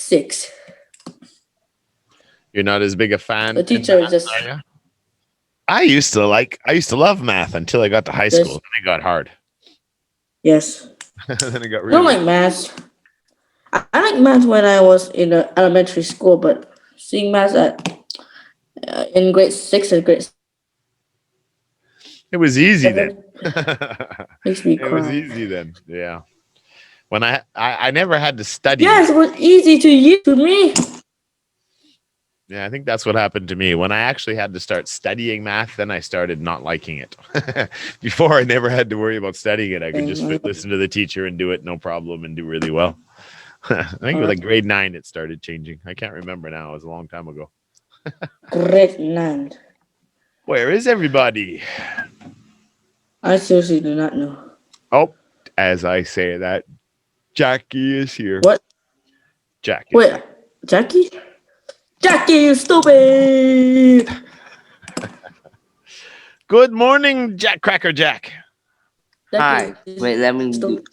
6. You're not as big a fan. The teacher just. I used to love math until I got to high school. Then it got hard. Yes. Then it got really. I don't like math. I like math when I was in the elementary school, but seeing math in grade 6 and grade. It was easy then. Makes me cry. It was easy then. Yeah. When I never had to study. Yes, it was easy to you to me. Yeah, I think that's what happened to me. When I actually had to start studying math, then I started not liking it. Before, I never had to worry about studying it. I could just listen to the teacher and do it no problem and do really well. I think it was like grade 9 it started changing. I can't remember now. It was a long time ago. Grade 9. Where is everybody? I seriously do not know. Oh, as I say that, Jackie is here. What? Jackie. Wait, Jackie? Jackie, you stupid! Good morning, Cracker Jack. Hi. Wait, let me do.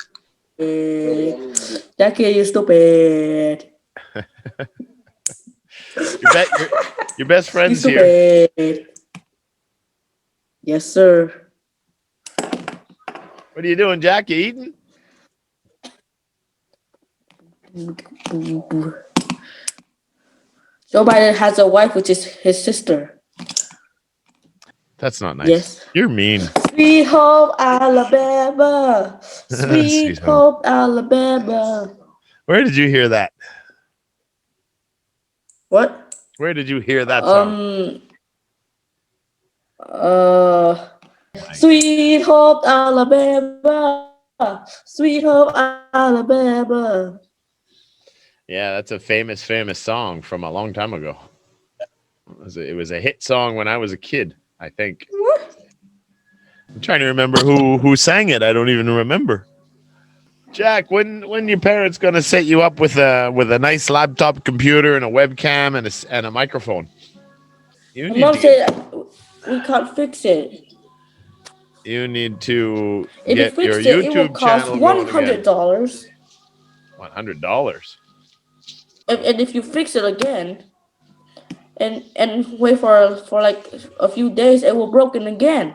Jackie, you stupid. your best friend's here. Yes, sir. What are you doing, Jack? You eating? Joe Biden has a wife, which is his sister. That's not nice. Yes. You're mean. Sweet Home, Alabama. Sweet Home, Alabama. Where did you hear that? What? Where did you hear that song? Sweet Home, Alabama. Sweet Home, Alabama. Yeah, that's a famous song from a long time ago. It was a hit song when I was a kid, I think. I'm trying to remember who sang it. I don't even remember. Jack, when your parents gonna set you up with a nice laptop computer and a webcam and a microphone? Mom said we can't fix it. You need to get your YouTube it will cost channel $100. $100. And if you fix it again, and wait for like a few days, it will broken again.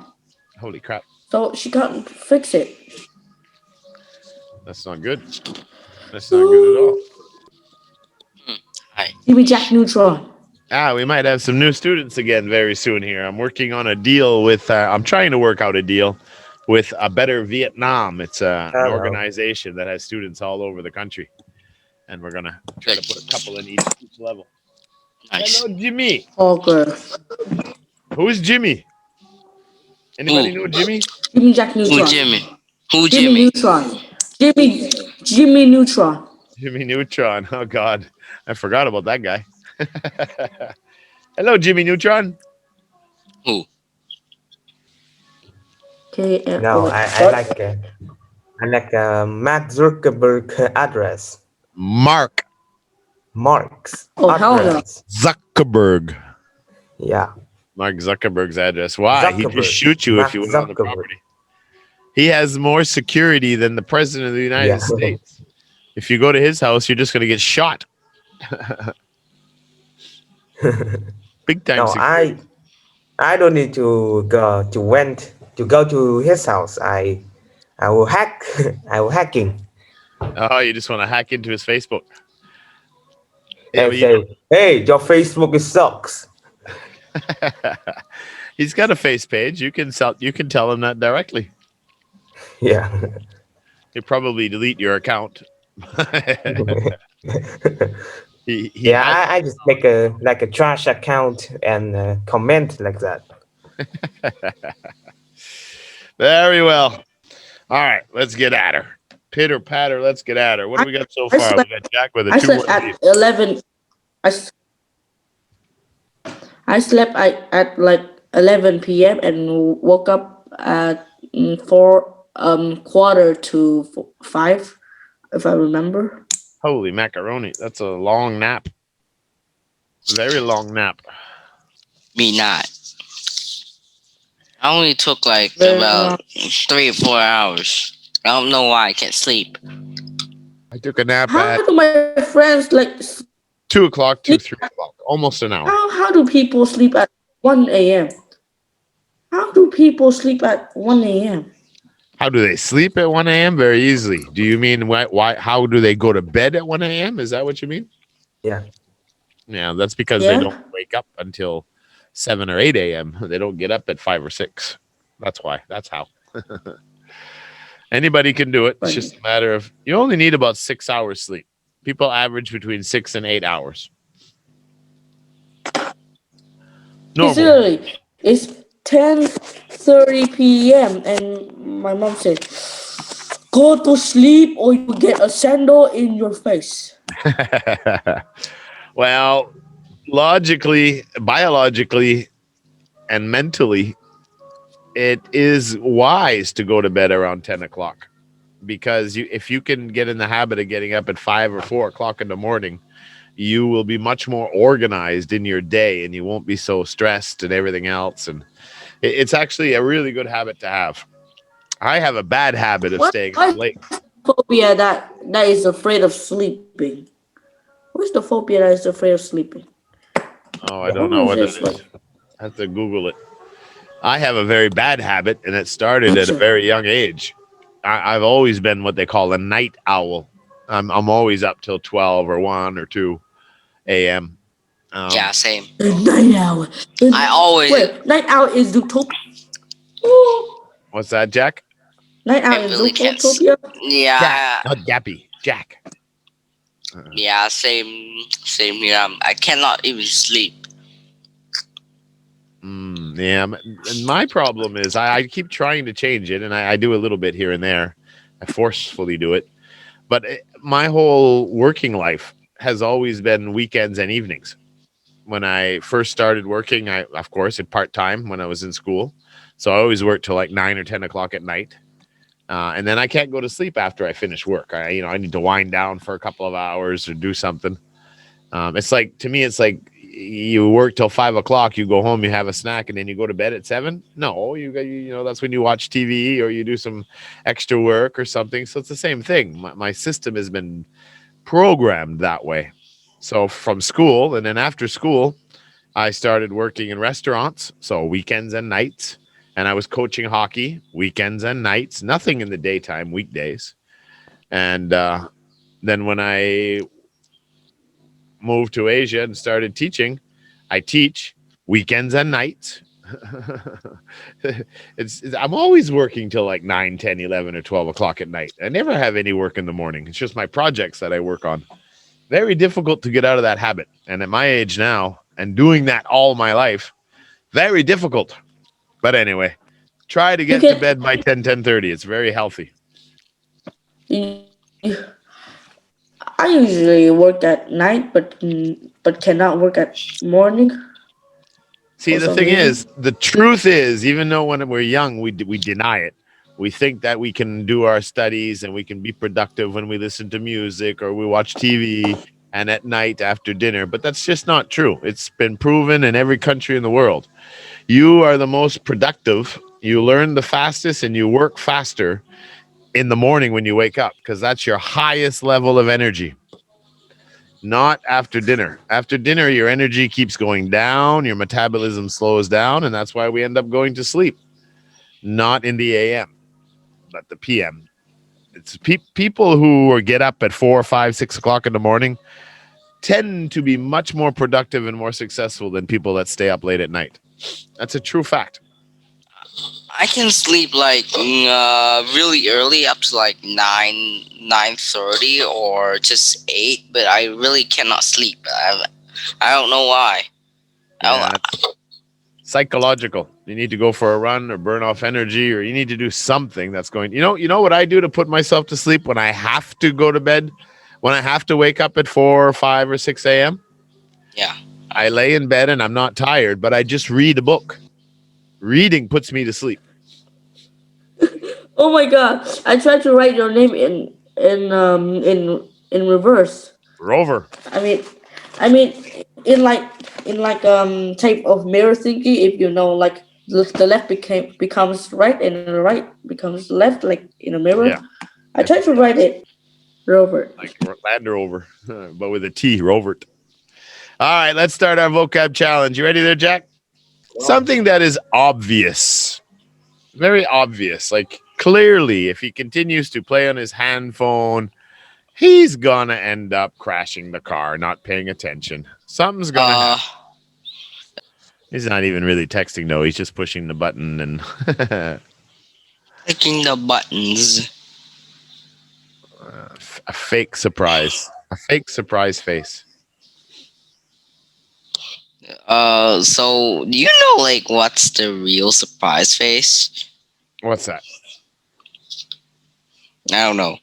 Holy crap! So she can't fix it. That's not good. That's not good at all. Hi. Jimmy Jack Neutron. We might have some new students again very soon here. I'm working on a deal with. I'm trying to work out a deal with A Better Vietnam. It's an organization that has students all over the country, and we're gonna try to put a couple in each level. Nice. Hello, Jimmy. Okay. Who's Jimmy? Anybody know Jimmy? Jimmy Jack Neutron. Who Jimmy? Who Jimmy Jimmy? Neutron. Jimmy Neutron. Jimmy Neutron. Oh God, I forgot about that guy. Hello, Jimmy Neutron. Who? Okay. No, I like Mark Zuckerberg address. Mark's address. Zuckerberg. Yeah. Mark Zuckerberg's address. Why? He'd just shoot you if you went on the property. He has more security than the president of the United States. If you go to his house, you're just going to get shot. Big time. No, security. I don't need to go to his house. I will hack. I will hacking. Oh, you just want to hack into his Facebook. And say, hey, your Facebook sucks. He's got a face page. You can tell him that directly. Yeah. He'll probably delete your account. I just make a trash account and comment like that. Very well. All right, let's get at her. Pitter patter, let's get at her. What do we got so far? We got Jack with a 2-1 I slept at 11. I slept at like 11 p.m. and woke up at 4:45, if I remember. Holy macaroni! That's a long nap. Very long nap. Me not. I only took like about 3 or 4 hours. I don't know why I can't sleep. I took a nap How at do my friends like 2 o'clock sleep? to 3 o'clock, almost an hour. How do people sleep at 1 a.m.? How do people sleep at 1 a.m.? How do they sleep at 1 a.m.? Very easily. Do you mean why? How do they go to bed at 1 a.m.? Is that what you mean? Yeah. Yeah, that's because they don't Yeah. wake up until 7 or 8 a.m. They don't get up at 5 or 6. That's why. That's how. Anybody can do it. It's just Funny. a matter of you only need about 6 hours sleep. People average between 6 and 8 hours. It's Normal. literally it's 10:30 p.m. and my mom said, "Go to sleep or you get a sandal in your face." Well, logically, biologically, and mentally, it is wise to go to bed around 10 o'clock because if you can get in the habit of getting up at 5 or 4 o'clock in the morning, you will be much more organized in your day and you won't be so stressed and everything else. And it's actually a really good habit to have. I have a bad habit of staying up What's late. phobia that is afraid of sleeping? What's the phobia that is afraid of sleeping? Oh, I Yeah. don't What know was what it this is. like? I have to Google it. I have a very bad habit, and it started at a Picture. very young age. I've always been what they call a night owl. I'm always up till 12 or 1 or 2 a.m. Yeah, same. The night owl. I always Wait, night owl is Zootopia. Oh, What's that, Jack? night owl I is really can't. Zootopia. Jack, Yeah, not Gappy. Jack. yeah, same here. I cannot even sleep. Yeah, and my problem is I keep trying to change it, and I do a little bit here and there. I forcefully do it, but my whole working life has always been weekends and evenings. When I first started working, I of course at part time when I was in school, so I always worked till like 9 or 10 o'clock at night, and then I can't go to sleep after I finish work. I need to wind down for a couple of hours or do something. It's like to me, it's like you work till 5 o'clock, you go home, you have a snack, and then you go to bed at 7. No, that's when you watch TV or you do some extra work or something. So it's the same thing. My system has been programmed that way. So from school and then after school, I started working in restaurants, so weekends and nights, and I was coaching hockey weekends and nights, nothing in the daytime, weekdays. And then when I moved to Asia and started teaching, I teach weekends and nights. I'm always working till like 9, 10, 11, or 12 o'clock at night. I never have any work in the morning. It's just my projects that I work on. Very difficult to get out of that habit. And at my age now, and doing that all my life, very difficult. But anyway, try to You get to can. bed by 10, 10:30. It's very healthy. You, I usually work at night, but cannot work at morning See, for the some thing reason. is, the truth is, even though when we're young, we deny it. We think that we can do our studies and we can be productive when we listen to music or we watch TV and at night after dinner. But that's just not true. It's been proven in every country in the world. You are the most productive. You learn the fastest and you work faster in the morning when you wake up because that's your highest level of energy. Not after dinner. After dinner, your energy keeps going down, your metabolism slows down, and that's why we end up going to sleep. Not in the AM, but the PM. It's people who get up at 4, 5, 6 o'clock in the morning tend to be much more productive and more successful than people that stay up late at night. That's a true fact. I can sleep like really early, up to like 9:30 or just 8. But I really cannot sleep. I don't know why. Yeah, it's psychological. You need to go for a run or burn off energy, or you need to do something that's going. You know what I do to put myself to sleep when I have to go to bed, when I have to wake up at 4 or 5 or 6 a.m. Yeah. I lay in bed and I'm not tired, but I just read a book. Reading puts me to sleep. Oh my god! I tried to write your name in reverse. Rover. I mean, I mean, in like type of mirror thinking. If you know, like the left becomes right and the right becomes left, like in a mirror. Yeah. I tried to write it. Robert. like Land Rover, but with a T, Rovert. All right, let's start our vocab challenge. You ready there, Jack? Something that is obvious, very obvious, like clearly, if he continues to play on his hand phone, he's gonna end up crashing the car, not paying attention. Something's gonna happen. He's not even really texting, though. He's just pushing the button and Clicking the buttons. a fake surprise. A fake surprise face. So do you know like what's the real surprise face? What's that? I don't know.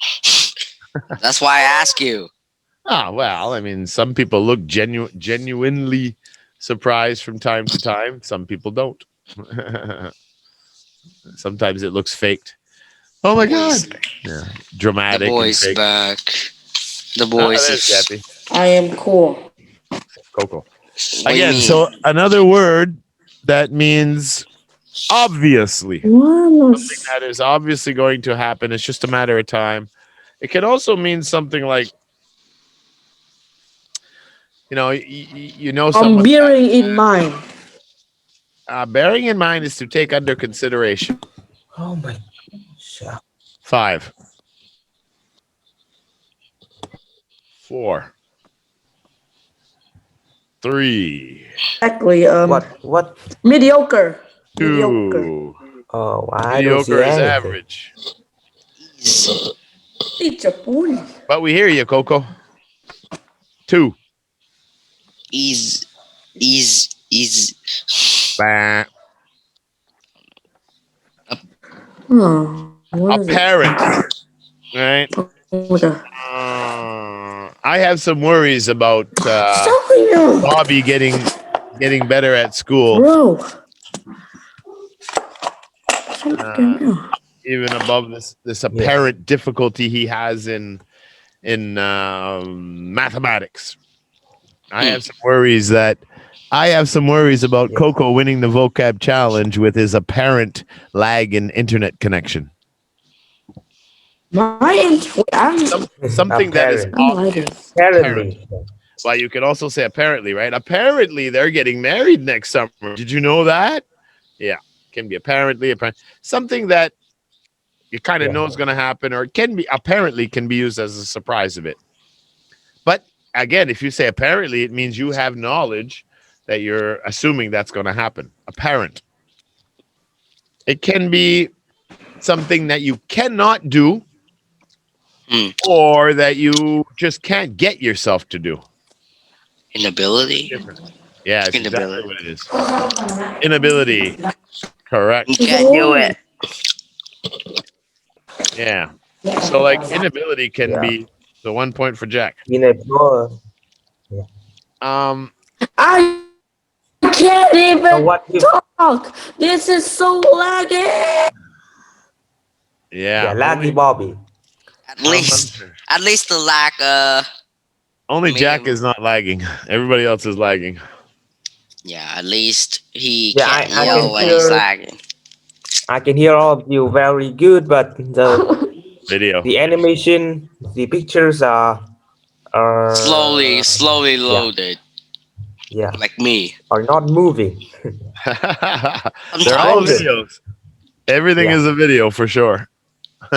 That's why I ask you. Ah, well, I mean, some people look genuinely surprised from time to time. Some people don't. Sometimes it looks faked. Oh my god! Yeah, dramatic. The boy's and fake. back. The boys. There's Jappy. I am cool. Coco. What do you Again, mean? so another word that means obviously. What? Something that is obviously going to happen. It's just a matter of time. It can also mean something like, you know, I'm someone. bearing in mind. Bearing in mind is to take under consideration. Oh my. 5, 4, 3, Exactly. What? Mediocre. Mediocre. 2. Oh, I don't see Mediocre is anything. average. Teacher Pool. But we hear you, Coco. 2. Is Bah. Oh, what is it? Apparent. Right? Oh, the- I have some worries about Sorry, no. Bobby getting better at school, Bro. Something else. even above this apparent difficulty he has in mathematics. I have some worries about Coco winning the vocab challenge with his apparent lag in internet connection. Something that is Apparent. obvious. Apparently. Well, you can also say apparently, right? Apparently, they're getting married next summer. Did you know that? Yeah, can be apparently. Something that you kind of know is going to happen, or can be used as a surprise of it. But again, if you say apparently, it means you have knowledge that you're assuming that's going to happen. Apparent. It can be something that you cannot do, or that you just can't get yourself to do. inability. Yeah, it's exactly what it is. Inability. Correct. You can't do it. Yeah. So like inability can be the 1 point for Jack. Inability. I can't even So what if, talk. This is so laggy. Yeah. Laggy Bobby. At least the lack. Only Jack is not lagging. Everybody else is lagging. Yeah, at least he Yeah, can't I yell can when he's hear- lagging. I can hear all of you very good, but Video. the animation, the pictures are Slowly loaded, like me. are not moving. They're all Sometimes. videos. Everything Yeah. is a video for sure.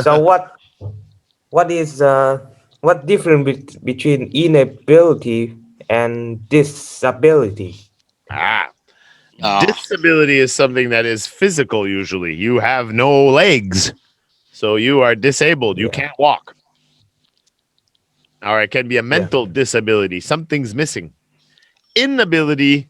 So what difference between inability and disability? Oh, Disability is something that is physical usually. You have no legs. So you are disabled. You can't walk. Or it can be a mental disability. Something's missing. Inability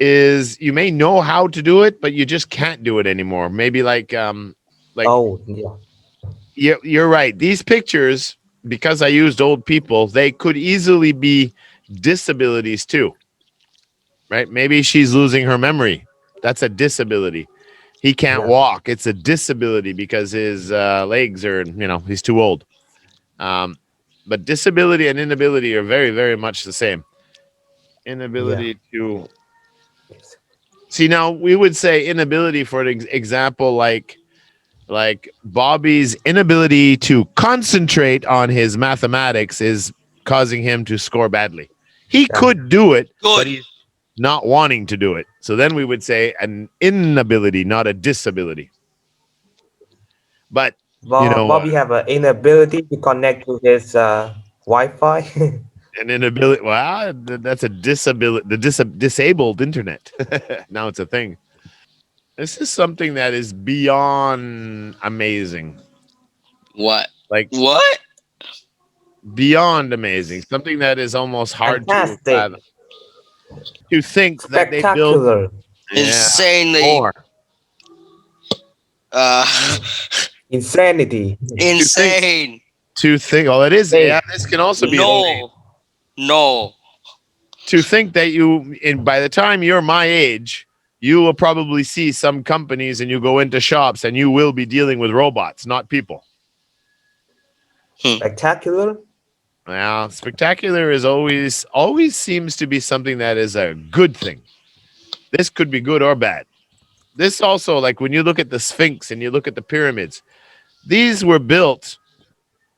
is you may know how to do it, but you just can't do it anymore. Maybe like Oh, yeah. you're right. These pictures, because I used old people, they could easily be disabilities too. Right? Maybe she's losing her memory. That's a disability. He can't walk. It's a disability because his legs are, he's too old. But disability and inability are very, very much the same. Inability to see. Now we would say inability, for an example, like Like Bobby's inability to concentrate on his mathematics is causing him to score badly. He Yeah. could do it, Good. but he's not wanting to do it. So then we would say an inability, not a disability. But Bobby have an inability to connect to his Wi-Fi. an inability. Well, that's a disability. The disabled internet. Now it's a thing. This is something that is beyond amazing. What? Like What? beyond amazing. Something that is almost hard to Fantastic. fathom. To think that they build Spectacular. Insanely. more. Insanity. Insane. To think, oh, it is. Hey. Yeah, this can also be. No. To think that by the time you're my age, you will probably see some companies and you go into shops and you will be dealing with robots, not people. Spectacular. Well, spectacular is always seems to be something that is a good thing. This could be good or bad. This also, like when you look at the Sphinx and you look at the pyramids, these were built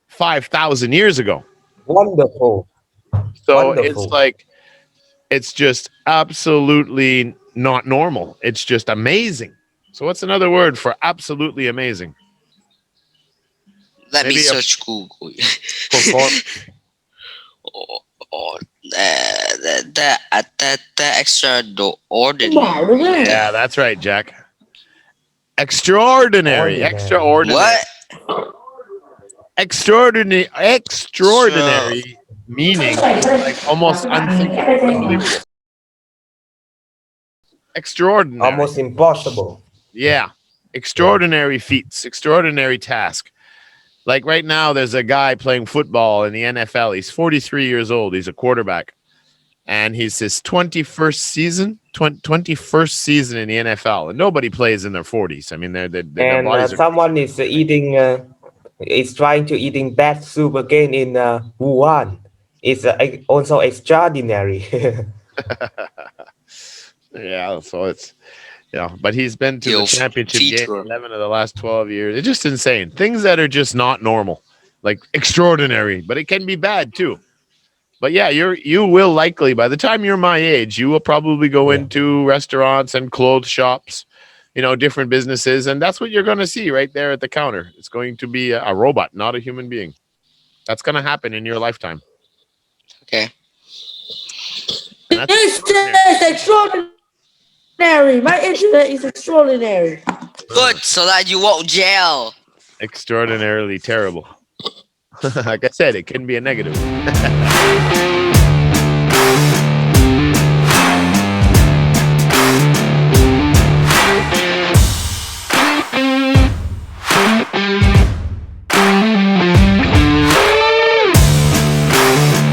5,000 years ago. Wonderful. So Wonderful. it's like, it's just absolutely not normal. It's just amazing. So what's another word for absolutely amazing? Let me Maybe a- search Google. The extraordinary. Yeah, that's right, Jack. Extraordinary. Ordinary. Extraordinary. What? Extraordinary meaning, like almost unthinkable, unbelievable. Extraordinary. Almost impossible. Yeah. Extraordinary feats, extraordinary task. Like right now, there's a guy playing football in the NFL. He's 43 years old. He's a quarterback. And he's his 21st season in the NFL. And nobody plays in their 40s. I mean, their And bodies are... someone is eating, is trying to eating bad soup again in Wuhan. It's also extraordinary. Yeah, so it's... Yeah, but he's been to the championship game 11 of the last 12 years. It's just insane. Things that are just not normal, like extraordinary, but it can be bad too. But yeah, you will likely, by the time you're my age, you will probably go into restaurants and clothes shops, different businesses, and that's what you're going to see right there at the counter. It's going to be a robot, not a human being. That's going to happen in your lifetime. Okay. And that's It's extraordinary. My internet is extraordinary. Good, so that you won't jail. extraordinarily terrible. Like I said, it can be a negative.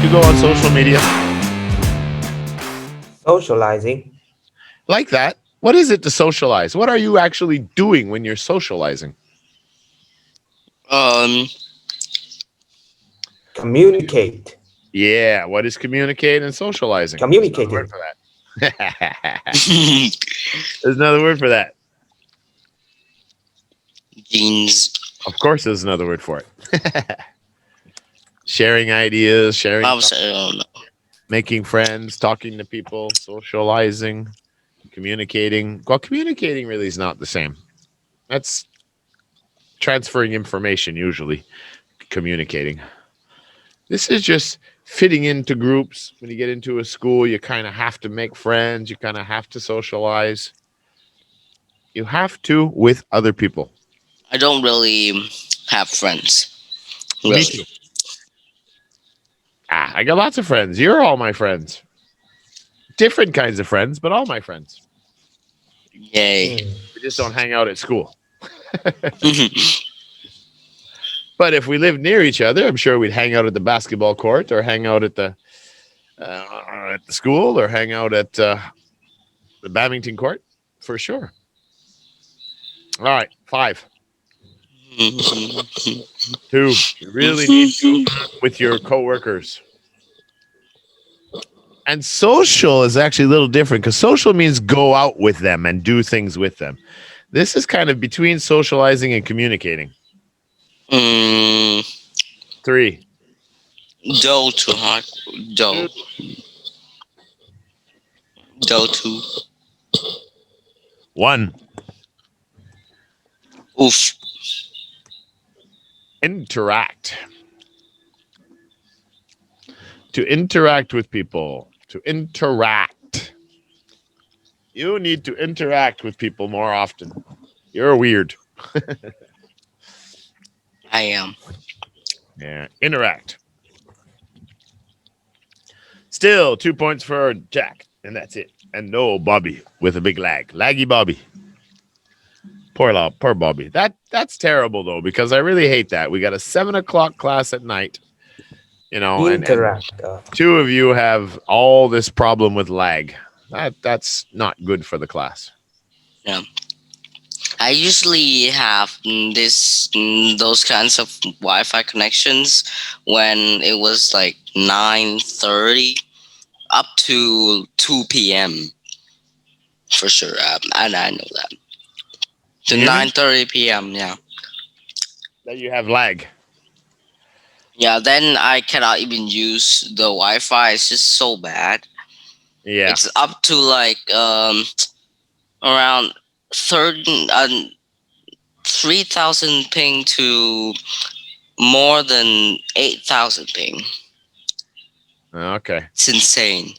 You go on social media. Socializing. Like that. What is it to socialize? What are you actually doing when you're socializing? Communicate. Yeah. What is communicate and socializing? Communicating. There's another word for that. There's another word for that. Jeans. Of course, there's another word for it. Sharing ideas, sharing, I don't know. making friends, talking to people, socializing, communicating. Well, communicating really is not the same. That's transferring information, usually, communicating. This is just fitting into groups. When you get into a school, you kind of have to make friends. You kind of have to socialize. You have to with other people. I don't really have friends. Really. Me too. I got lots of friends. You're all my friends. Different kinds of friends, but all my friends. Yay. We just don't hang out at school. But if we lived near each other, I'm sure we'd hang out at the basketball court, or hang out at the school, or hang out at the badminton court, for sure. All right, 5. 2. You really need to with your coworkers. And social is actually a little different, because social means go out with them and do things with them. This is kind of between socializing and communicating. Mm, 3, Doe too hard. Doe. Doe too. 1. Oof. Interact. To interact with people. To interact. You need to interact with people more often. You're weird. I am. Yeah, interact. Still 2 points for Jack, and that's it. And no Bobby with a big lag. Laggy Bobby. Poor Bobby. That's terrible though, because I really hate that. We got a 7 o'clock class at night. You know, and Interact. 2 of you have all this problem with lag. That's not good for the class. Yeah. I usually have those kinds of Wi-Fi connections when it was like 9:30 up to 2 p.m. for sure. And I know that. To Can you hear me? 9:30 p.m. Yeah. That you have lag. Yeah. Then I cannot even use the Wi-Fi. It's just so bad. Yeah. It's up to like around 3,000 ping to more than 8,000 ping. Okay. It's insane.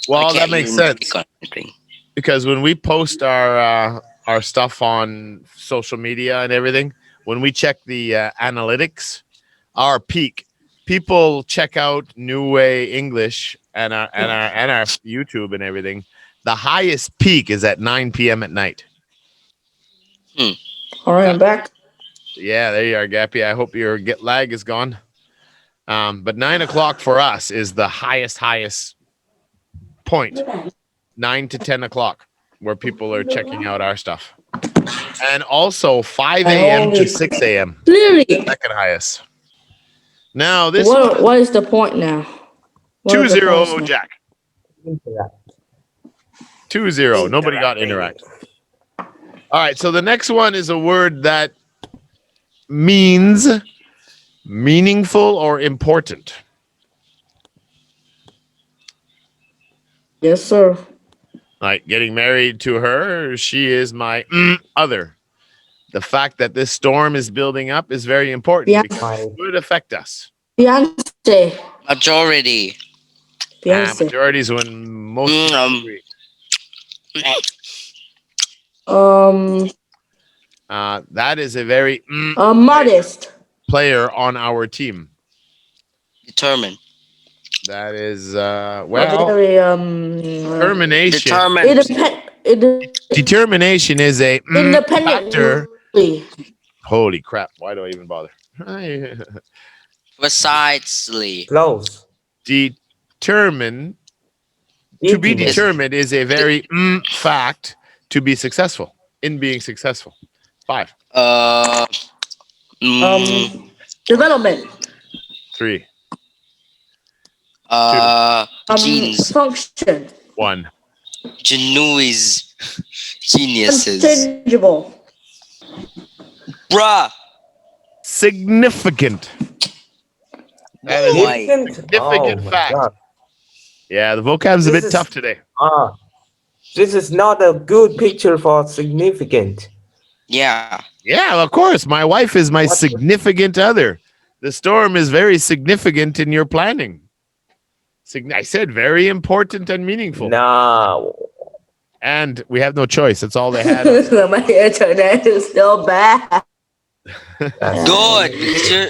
Well, I that can't makes even sense. click on anything. Because when we post our stuff on social media and everything, when we check the analytics, our peak, people check out New Way English and our YouTube and everything. The highest peak is at 9 p.m. at night. All right, I'm back. Yeah, there you are, Gappy. I hope your lag is gone. But 9 o'clock for us is the highest point. 9 to 10 o'clock, where people are checking out our stuff. And also 5 a.m. to 6 a.m. Clearly. Second highest. Now this What is the point now? 2-0 Jack. Interact. 2-0. Nobody got interact. All right, so the next one is a word that means meaningful or important. Yes, sir. Like getting married to her, she is my other. The fact that this storm is building up is very important Yeah. because it would affect us. Fiance. Majority. Fiance. Majority is when most people agree. That is a very Modest. player on our team. Determined. That is Very determination. Determination is a factor. independently. Holy crap! Why do I even bother? Precisely. Close. Determined. To be determined is a very fact to be successful in being successful. 5. Development. 3. Genes. Function. 1. Genuis. Geniuses. Tangible. Bruh. Significant. That is Significant? a significant my fact. God. Yeah, the vocab's a This bit is- tough today. This is not a good picture for significant. Yeah. Yeah, of course. My wife is my What- significant other. The storm is very significant in your planning. I said very important and meaningful. No. And we have no choice. That's all they had. My internet is still bad. Good. Because you're,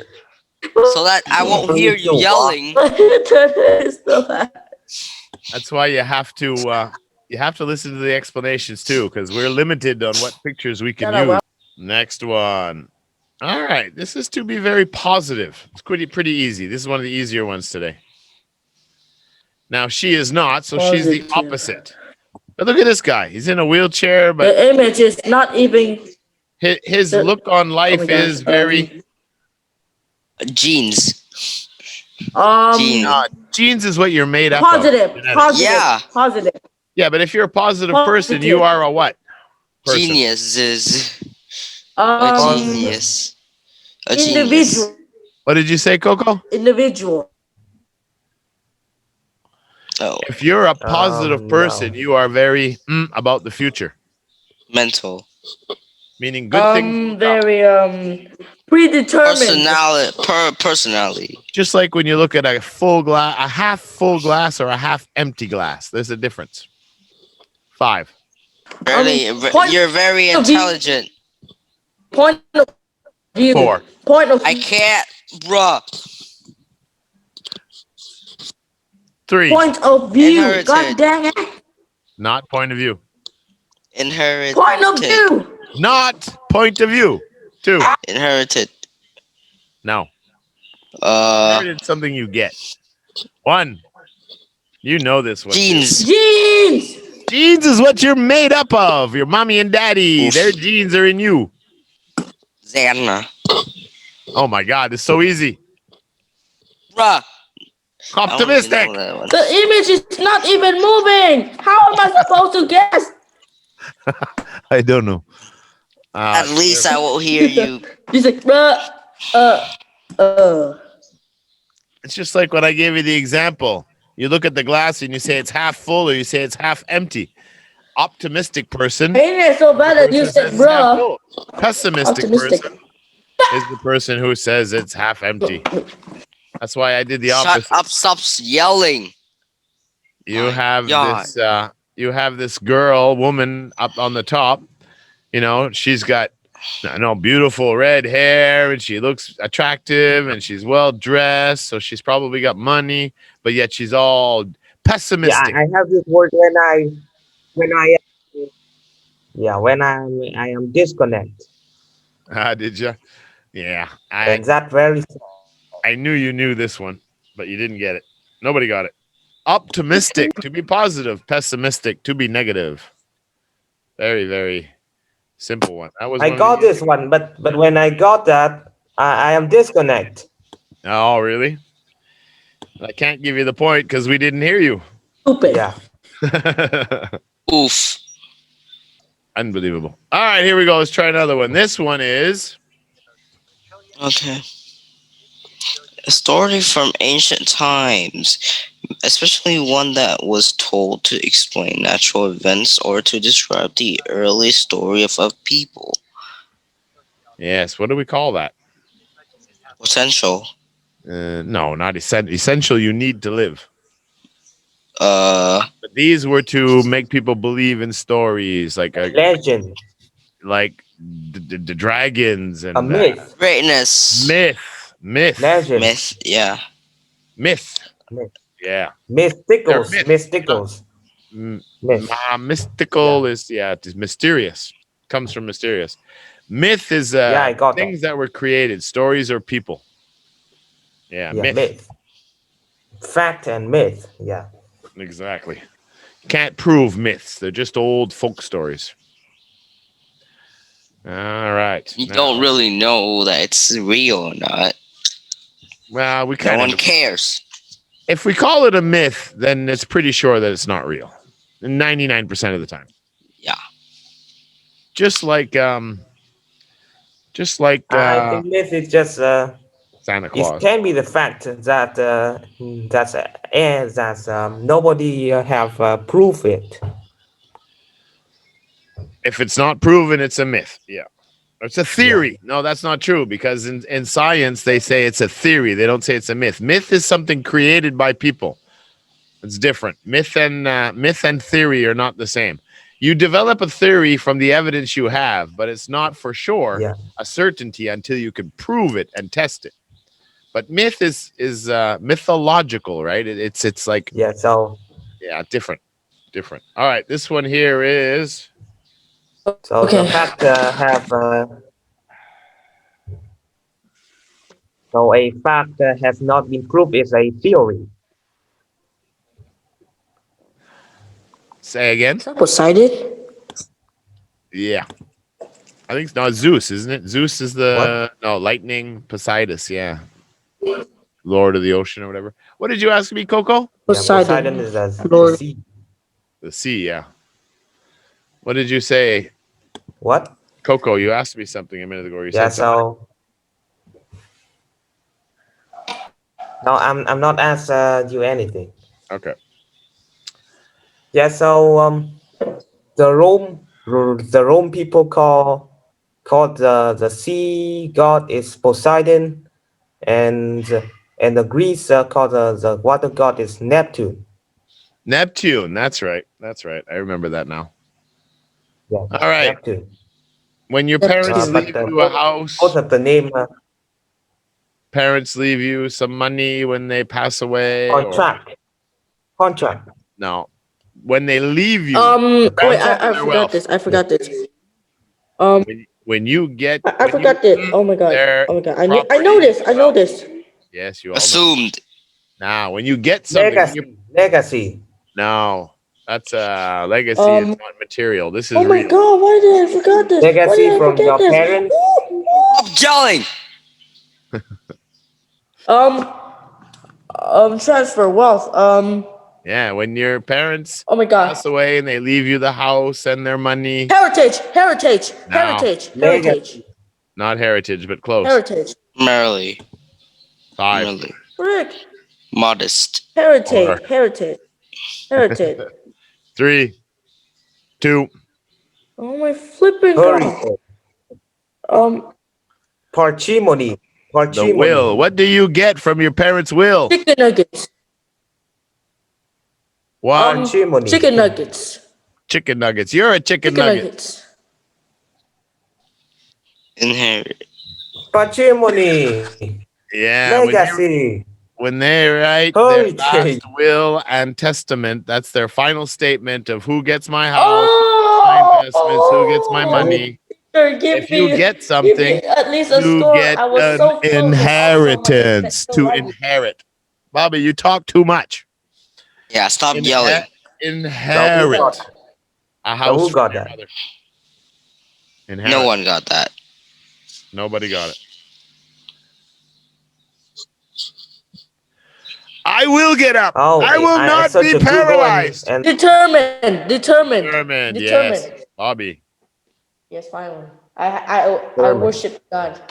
so that I won't hear you yelling. My internet is still bad. That's why you have to listen to the explanations too, because we're limited on what pictures we can use. Next one. All right, this is to be very positive. It's pretty easy. This is one of the easier ones today. Now she is not, so she's the Positive. opposite. But look at this guy. He's in a wheelchair, but The image is not even. his look on life Oh my is gosh, very. Jeans. Jeans. Genes is what you're made up Positive. of. Positive. Yeah. Positive. Yeah, but if you're a positive person, you are a what? person. Genius is a Um, genius. A genius. individual. What did you say, Coco? Individual. Oh, If you're a positive person, No. you are very about the future, mental. meaning good things will come. Very predetermined. Personality. Just like when you look at a full glass, a half full glass or a half empty glass, there's a difference. 5. You're very of view. intelligent. Point of view. 4. Point of I view. can't, bruh. 3. Point of view. Inherited. God dang it. Not point of view. Inherited. Point of view. Not point of view. 2. Inherited. No. Inherited something you get. 1. You know this one. Genes. Genes. Genes is what you're made up of. Your mommy and daddy. Oof. Their genes are in you. Xana. Oh my God, it's so easy. Bruh. Optimistic. I don't even know that one. The image is not even moving. How am I supposed to guess? I don't know. At least I will hear you. He's like, It's just like when I gave you the example. You look at the glass and you say it's half full or you say it's half empty. Optimistic person. Ain't it so bad that you person said, says it's half bruh? full. Pessimistic Optimistic. person is the person who says it's half empty. That's why I did the Shut opposite. up, stop yelling. You My have God. this woman up on the top. You know, she's got beautiful red hair and she looks attractive and she's well dressed, so she's probably got money, but yet she's all Yeah, pessimistic. I have this word when I am disconnect. Did you? Yeah. And that very I knew you knew this one, but you didn't get it. Nobody got it. Optimistic, to be positive. Pessimistic, to be negative. Very, very simple one. That was I one of got the- this one, but when I got that, I am disconnect. Oh, really? I can't give you the point because we didn't hear you. Stupid. Yeah. Oof. Unbelievable. All right, here we go. Let's try another one. This one is Okay. A story from ancient times, especially one that was told to explain natural events or to describe the early story of a people. yes. What do we call that? Potential. No, not essential. Essential. You need to live. Uh, But these were to make people believe in stories like Legend, the dragons and a myth, greatness. myth, legend, Myth. Yeah. myth. Myth. Yeah. mysticals, They're myth. mysticals, myth. Mystical is it is mysterious. Comes from mysterious. Myth is Yeah, I got things that were created. Stories or people. Yeah, Yeah, myth. myth. Fact and myth. Yeah. Exactly. Can't prove myths. They're just old folk stories. All right. You Now- don't really know that it's real or not. Well, we No kind one of. cares. If we call it a myth, then it's pretty sure that it's not real. 99% of the time. Yeah. Just like I think myth is just Santa it Claus. can be the fact that nobody have proof it. If it's not proven, it's a myth. Yeah. It's a theory. No, that's not true because in science, they say it's a theory. They don't say it's a myth. Myth is something created by people. It's different. Myth and theory are not the same. You develop a theory from the evidence you have, but it's not for sure Yeah. a certainty until you can prove it and test it. But myth is mythological, right? It's like Yeah. So different. All right, this one here is Okay. the fact have so a fact has not been proved is a theory. say again. Is that Poseidon? Yeah. I think it's not Zeus, isn't it? Zeus is lightning, Poseidon, yeah. Lord of the ocean or whatever. What did you ask me, Coco? Yeah, Poseidon. is the Lord. sea. The sea, yeah. What did you say? What? Coco, you asked me something a minute ago. You Yeah. said something. So no, I'm not ask you anything. Okay. Yeah. So the Rome people called the sea god is Poseidon, and the Greece called the water god is Neptune. Neptune. That's right. That's right. I remember that now. Yeah, All right. Neptune. When your parents Neptune. leave But you a both house, of the name parents leave you some money when they pass away, or contract. no, when they leave you, your Wait, parents leave I their forgot wealth. this. I forgot this. Um, When you get I when you forgot this. leave Oh my god. their Oh my god. I know property, this. I know wealth. this. Yes, you all know. Assumed. Now, when you get something, when you Legacy. no, that's legacy. It's Um. not material. This is Oh my real. god. Why did I forget this? Why Legacy did I from forget your this? parents. Stop yelling. Um. Transfer wealth. Yeah, when your parents Oh my god. pass away and they leave you the house and their money, Heritage. Heritage. No. Heritage. Heritage. Legacy. not heritage, but close. Heritage. Merely. 5, Merely. Frick. Modest. Heritage. 4, Heritage. Heritage. 3, 2. Oh my flipping Hurry. god. Parsimony. The will. What do you get from your parents' will? Chicken nuggets. What? Parsimony. Chicken nuggets. Chicken nuggets. You're a chicken Chicken nugget. nuggets. Inherit. Parsimony. Yeah. Legacy. When they write their Heritage. last will and testament, that's their final statement of who gets my house, Oh, my investments, who gets my money. Sir, give If you me, get give something, me at least a you score. get I was an so close and also inheritance my to so inherit. Bobby, you talk too much. Yeah, stop yelling. Inherit a house who from got your that? mother. Inherit. No one got that. Nobody got it. I will get up. Oh, I will not searched be Google paralyzed. and Determined. Yes, Bobby. Yes, finally. I Determined. worship God.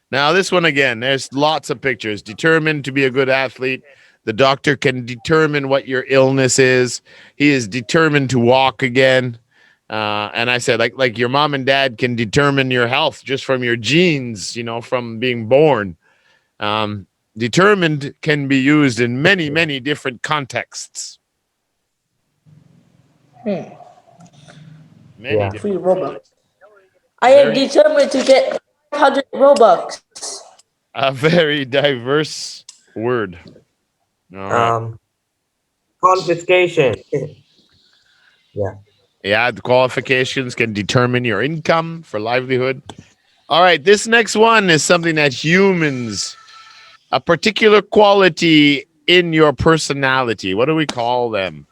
Now this one again. There's lots of pictures. Determined to be a good athlete. The doctor can determine what your illness is. He is determined to walk again. And I said, like your mom and dad can determine your health just from your genes, from being born. Determined can be used in many, many different contexts. Many Yeah. different. Free Robux. I am determined to get 500 Robux. A very diverse word. All right. Confiscation. Yeah. Yeah, the qualifications can determine your income for livelihood. All right, this next one is something that humans, a particular quality in your personality. What do we call them?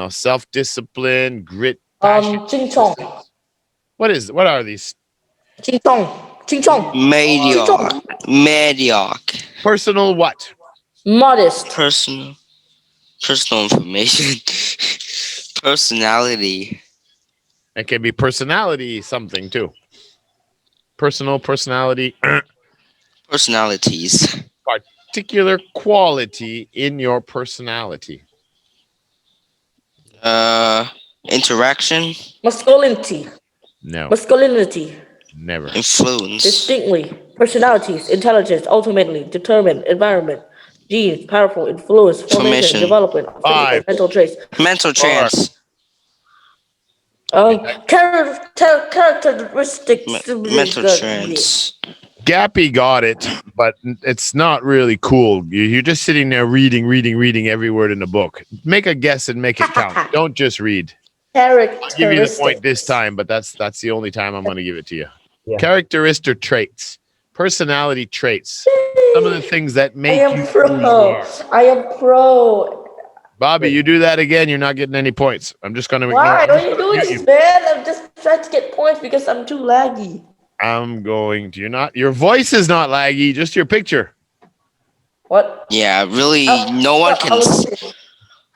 Self-discipline, grit, passion. Ching chong. What are these? Ching chong. Ching chong. Mediocre. Mediocre. Personal what? Modest. Personal information. Personality. It can be personality something too. Personality. Personalities. Particular quality in your personality. Interaction. Masculinity. No, Masculinity. never. Influence. Distinctly. Personalities. Intelligence. Ultimately. Determined. Environment. Genes. Powerful. Influence. Formation. Formation. Development. Five. Mental traits. Mental trance. Characteristics. Mental trance. Gappy got it, but it's not really cool. You're just sitting there reading every word in the book. Make a guess and make it count. Don't just read. I'll give you the point this time, but that's the only time I'm going to give it to you. Yeah. Characteristic traits, personality traits, some of the things that make I you am who you pro. are. I am pro. Bobby, you do that again, you're not getting any points. I'm just going to ignore Why? it. What are you doing this, man? I'm just trying to get points because I'm too laggy. I'm going to. You're not. Your voice is not laggy. Just your picture. What? Yeah, really, no one can.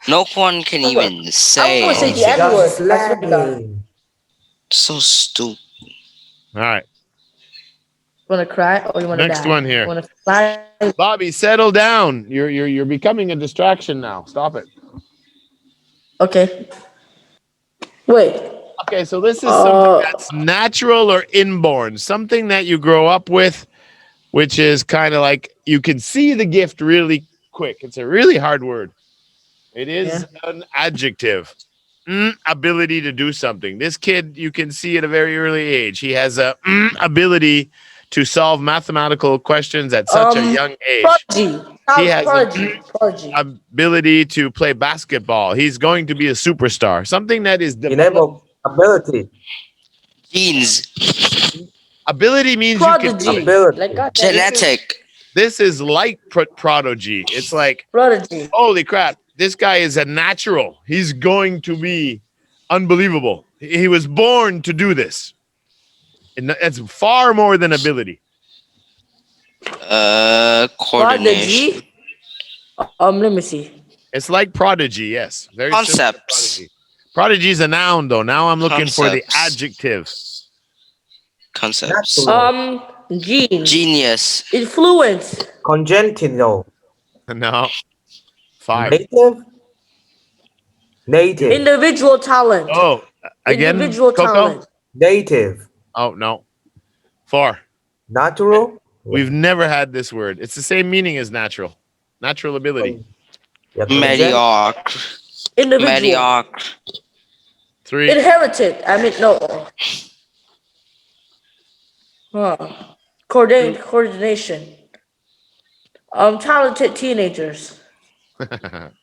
No one can even I say would say the anything. N word. Guys, I swear let to God. me. So stupid. All right. You wanna cry or you wanna Next die? one here. You wanna cry? Bobby, settle down. You're becoming a distraction now. Stop it. Okay. Wait. Okay, so this is something Uh. that's natural or inborn, something that you grow up with, which is kind of like you can see the gift really quick. It's a really hard word. It is Yeah. an adjective. Ability to do something. This kid, you can see at a very early age, he has a ability to solve mathematical questions at such a young age. Prodigy. He Child has an prodigy. Prodigy. ability to play basketball. He's going to be a superstar. Something that is developed. Enable ability. Genes. Ability means you can do it. Prodigy. Like Ability. God damn it. Genetic. This is like prodigy. It's like, Prodigy. holy crap, this guy is a natural. He's going to be unbelievable. He was born to do this. And that's far more than ability. Coordination. Prodigy. Let me see. It's like prodigy, yes. Very similar to Concepts. prodigy. Prodigy is a noun, though. Now I'm looking for the Concepts. adjective. Concepts. Natural. Gene. Genius. Influence. Congenital. No. 5. Native. Native. Individual talent. Oh, again, Individual Coco? talent. Native. Oh, no. 4. Natural. We've never had this word. It's the same meaning as natural. Natural ability. Yeah, Mediocre. Individual. Mediocre. 3. Inherited. I mean, no. Coordination. Talented teenagers. Talent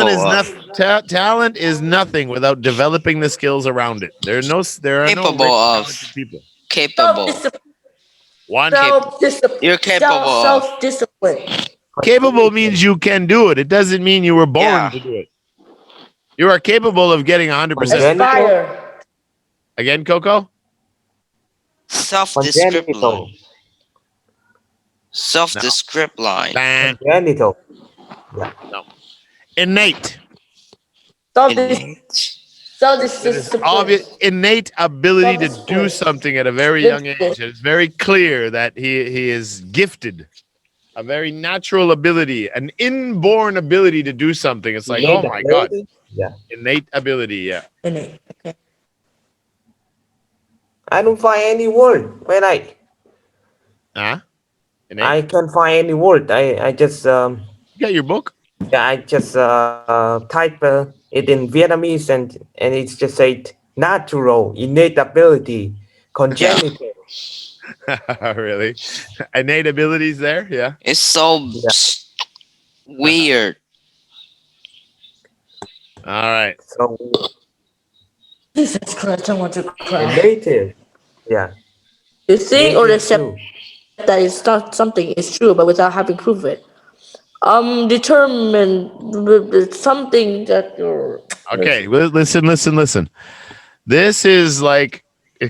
is Capable of. talent is nothing without developing the skills around it. There are no Capable rich, of. talented people. Capable. One, You're capable of. Self-discipline. capable means you can do it. It doesn't mean you were born Yeah. to do it. You are capable of getting 100%. Aspire. Again, Coco? Self-descript line. Congenital. Self-descript line. Bang. Congenital. No. Innate. Innate. Self-discipline. Obvious innate ability to do something at a very young age. It's very clear that he is gifted. A very natural ability, an inborn ability to do something. It's like, oh my God. Yeah. Innate ability, yeah. Innate. Okay. I don't find any word. When Huh? Innate? I can't find any word. I just You got your book? yeah, I just type it in Vietnamese and it's just said natural, innate ability, congenital. Really? Innate abilities there? Yeah. It's so weird. All right. So Jesus Christ, I want to cry. native. Yeah. You think or native accept too. that it's not something is true, but without having proof of it. Determine something that you're. Okay. Listen. This is like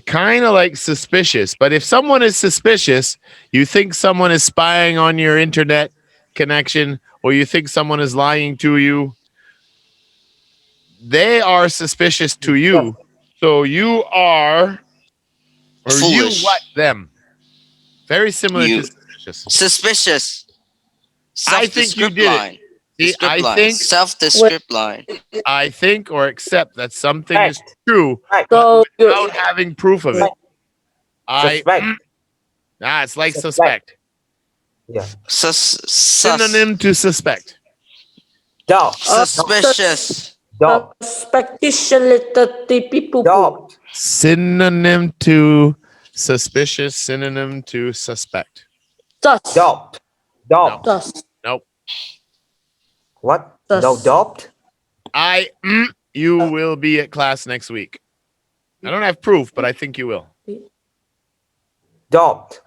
kind of like suspicious, but if someone is suspicious, you think someone is spying on your internet connection or you think someone is lying to you, they are suspicious to you. So you are or Foolish. you what them. Very similar You. to suspicious. Suspicious. I think you Self-descript did it. line. See, Descript I line. think Self-descript line. I think or accept that something is Fact. true So without having proof of it. Suspect. It's like Suspect. suspect. Yeah. Synonym to suspect. Doubt. Suspicious. Doubt. suspicion little people. Doubt. Synonym to suspicious. Synonym to suspect. Sus. Doubt. Doubt. Sus. Nope. What? Sus. No doubt. You will be at class next week. I don't have proof, but I think you will. Doubt.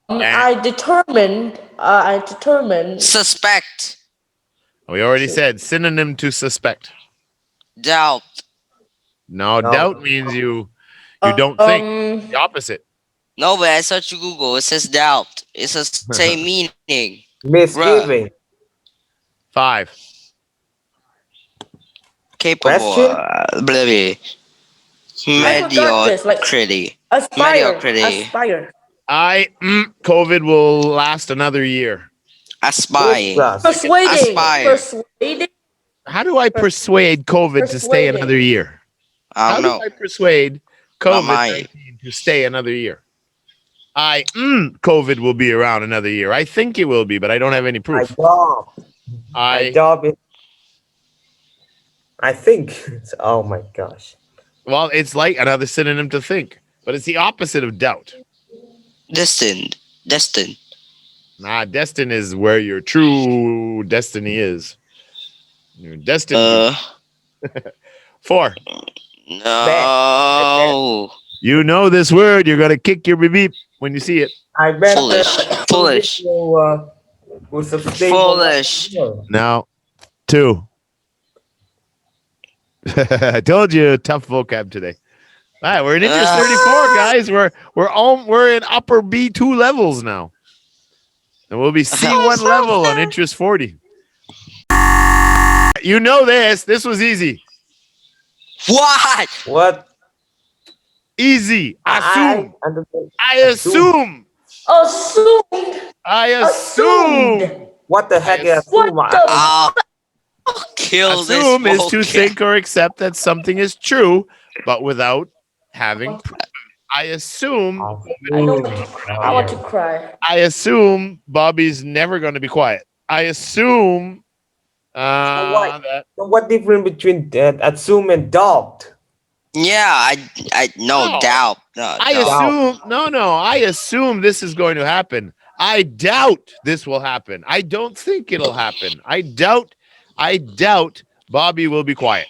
I determined. Suspect. We already said synonym to suspect. Doubt. No, No. doubt means you don't think. The opposite. No, but I searched Google. It says doubt. It's the same meaning. Misgiving. 5. Capable. Question? Blah, blah. I forgot this. Like Mediocrity. aspire, Mediocrity. aspire, COVID will last another year. Aspire. Plus. persuading, Aspire. persuading, How do I persuade COVID to stay persuading. another year? I How don't do know. I persuade Not my. COVID-19 to stay another year? COVID will be around another year. I think it will be, but I don't have any I proof. doubt. I I doubt it. I think. Oh my gosh. well, it's like another synonym to think, but it's the opposite of doubt. Destined. Destined. Nah, destined is where your true destiny is. Your destiny. Uh. 4. No. You know this word. You're gonna kick your beep when you see it. I bet Foolish. Foolish. will sustain Foolish. Now, 2. I told you, tough vocab today. All right, we're in English 34, guys. We're in upper B2 levels now, and we'll be C1 level on interest 40. You know this. This was easy. What? What? Easy. Assume. I Assume. assume. Assumed, I assume. assumed. What the heck is What assume? the? I'll kill Assume this is to vocab. think or accept that something is true, but without having proof. I assume. I want to cry. I assume Bobby's never going to be quiet. I assume that. So what difference between assume and doubt? Yeah, I no No. doubt. No, I doubt. assume I assume this is going to happen. I doubt this will happen. I don't think it'll happen. I doubt Bobby will be quiet.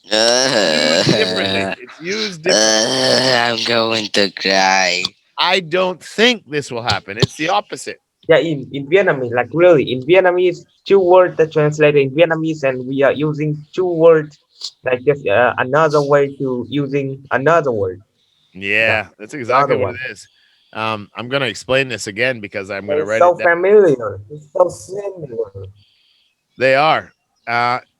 Differently. It's used differently. I'm going to cry. I don't think this will happen. It's the opposite. Yeah, in Vietnamese, like really, in Vietnamese, 2 words that translate in Vietnamese, and we are using 2 words like just another way to using another word. Yeah, that's exactly what one. it is. I'm going to explain this again because I'm going to It's write so it down. familiar. It's so similar. They are.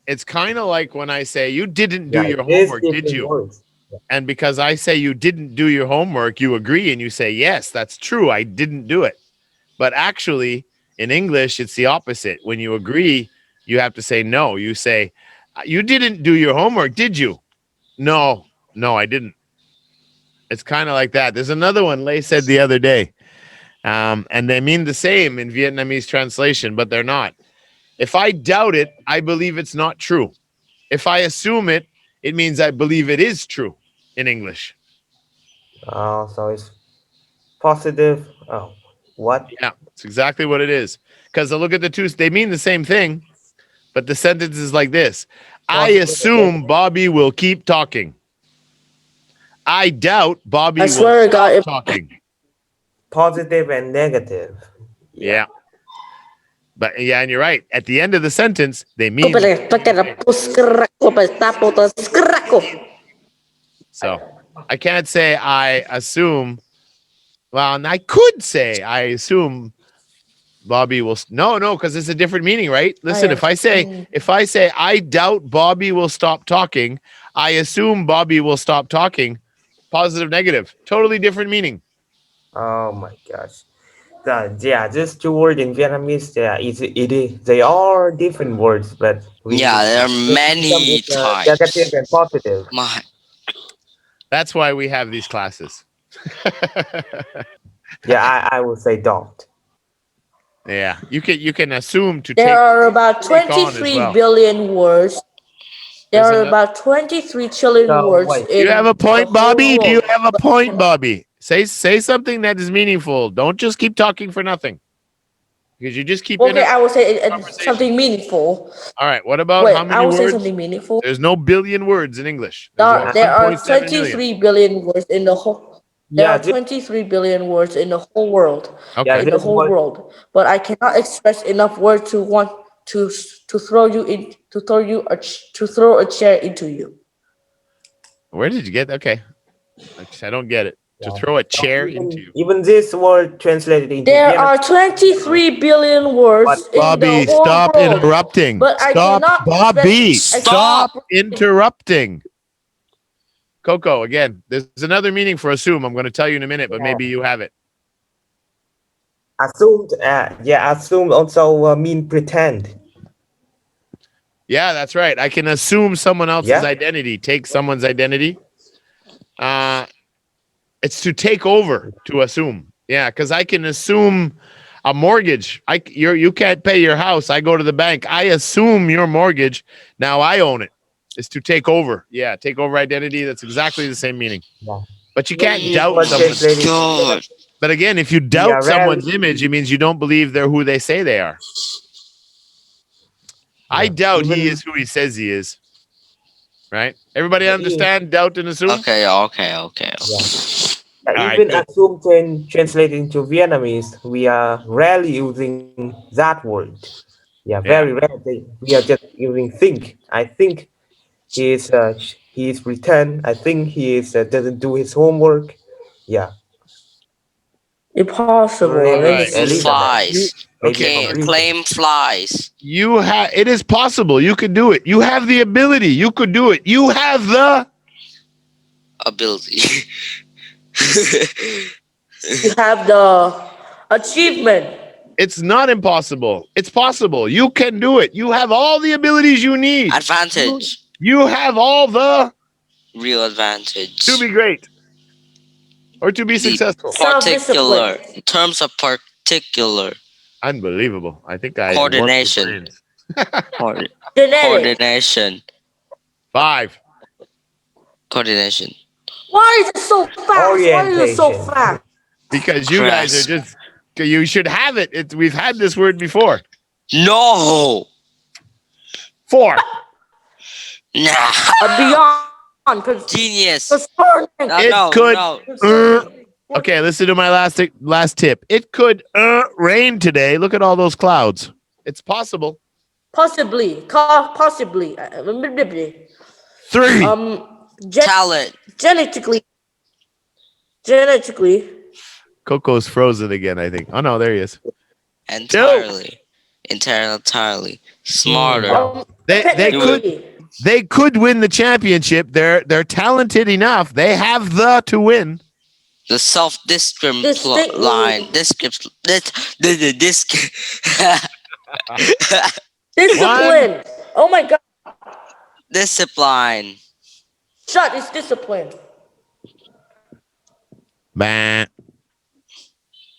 It's kind of like when I say you didn't do your it is homework, did different you? words. And because I say you didn't do your homework, you agree and you say, yes, that's true. I didn't do it. But actually, in English, it's the opposite. When you agree, you have to say no. You say, you didn't do your homework, did you? No, I didn't. It's kind of like that. There's another one Lei said the other day. And they mean the same in Vietnamese translation, but they're not. If I doubt it, I believe it's not true. If I assume it, it means I believe it is true in English. Oh, so it's positive. Oh, what? Yeah, it's exactly what it is. Because look at the two, they mean the same thing, but the sentence is like this. I assume Bobby will keep talking. I doubt Bobby will stop talking. Positive and negative. Yeah. But yeah, and you're right. At the end of the sentence, they mean. So I can't say I assume. Well, and I could say I assume Bobby will. No, because it's a different meaning, right? Listen, if I say I doubt Bobby will stop talking, I assume Bobby will stop talking. Positive, negative, totally different meaning. Oh my gosh. Yeah, just 2 words in Vietnamese. Yeah, they are different words, but there are many types. Negative and positive. That's why we have these classes. Yeah, I would say don't. Yeah, you can assume to. There are about 23 billion words. There are about 23 trillion words. Wait. Do you have a point, Bobby? Do you have a point, Bobby? Say something that is meaningful. Don't just keep talking for nothing. Because you just keep. Okay, I will say something meaningful. All right. What about how many I will words? say something meaningful. There's no billion words in English. There are 23 billion words in the whole. There are 23 billion words in the whole world. Okay. In the whole world, but I cannot express enough words to want to throw a chair into you. Where did you get? Okay, I don't get it. To Yeah. throw a So chair into you. even this word translated into There Vietnamese. are 23 billion words in the Bobby, whole stop world, interrupting. but I Stop, cannot Bobby. express Stop Stop. interrupting. Coco, again, there's another meaning for assume. I'm going to tell you in a minute, but maybe you have it. Assumed, assumed also mean pretend. Yeah, that's right. I can assume someone else's Yeah. identity, take someone's identity. It's to take over, to assume. Yeah, because I can assume a mortgage. You can't pay your house. I go to the bank. I assume your mortgage. Now I own it. It's to take over. Yeah, take over identity. That's exactly the same meaning. Yeah. But you can't This doubt word someone. translated into God. But again, if you We doubt are someone's rarely- image, it means you don't believe they're who they say they are. I Yeah. doubt he Even- is who he says he is. Right? Everybody Yeah, understand doubt and assume? Okay. right, even good. assume translated into Vietnamese, we are rarely using that word. Yeah, very rarely. We are just using think. I think he is returned. I think he is doesn't do his homework. Yeah. impossible. Name Right. is Elizabeth. Flies. Maybe Okay, from Greece. Claim flies. it is possible. You could do it. You have the ability. You could do it. You have the Ability. You have the achievement. It's not impossible. It's possible. You can do it. You have all the abilities you need. Advantage. You have all the Real advantage. to be great or to be successful. Particular. Terms of particular. Unbelievable. I think I Coordination. worked with brains. Genetic. Coordination. 5. Coordination. Why is it so fast? Why is it so Orientation. fast? Because you guys are just you should have it. We've had this word before. No. 4. Nah. Beyond. Genius. Concerning. It could- Okay, listen to my last tip. It could rain today. Look at all those clouds. It's possible. Possibly. Possibly. 3. Talent. Genetically. Coco's frozen again, I think. Oh no, there he is. Entirely. Entirely. Smarter. They could win the championship. They're talented enough. They have the to win. The self-descript Distinctly. line. Discipline. Oh my god. Discipline. Shut is discipline. Bah.